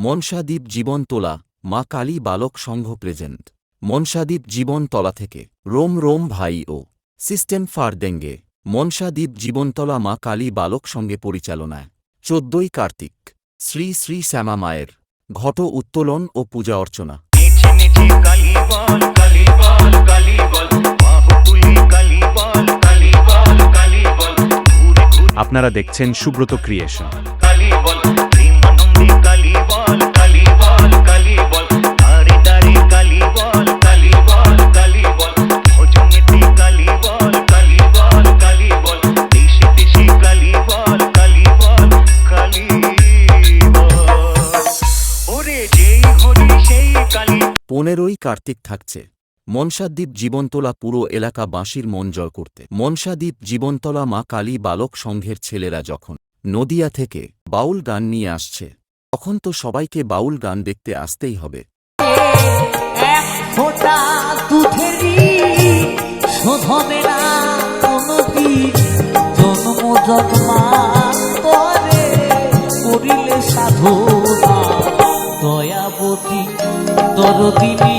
মনসাদ্বীপ জীবনতলা মা কালী বালক সংঘ প্রেজেন্ট। মনসাদ্বীপ জীবনতলা থেকে রোম রোম ভাই ও সিস্টেম ফার দেঙ্গে। মনসাদ্বীপ জীবনতলা মা কালী বালক সঙ্গে পরিচালনায় ১৪ই কার্তিক শ্রী শ্রী শ্যামা মায়ের ঘট উত্তোলন ও পূজা অর্চনা। আপনারা দেখছেন সুব্রত ক্রিয়েশন। পনেরোই কার্তিক থাকছে মনসাদ্বীপ জীবনতলা পুরো এলাকা বাঁশির মন জয় করতে। মনসাদ্বীপ জীবনতলা মা কালী বালক সংঘের ছেলেরা যখন নদিয়া থেকে বাউল গান নিয়ে আসছে, তখন তো সবাইকে বাউল গান দেখতে আসতেই হবে। দয়াবতী দরদিনী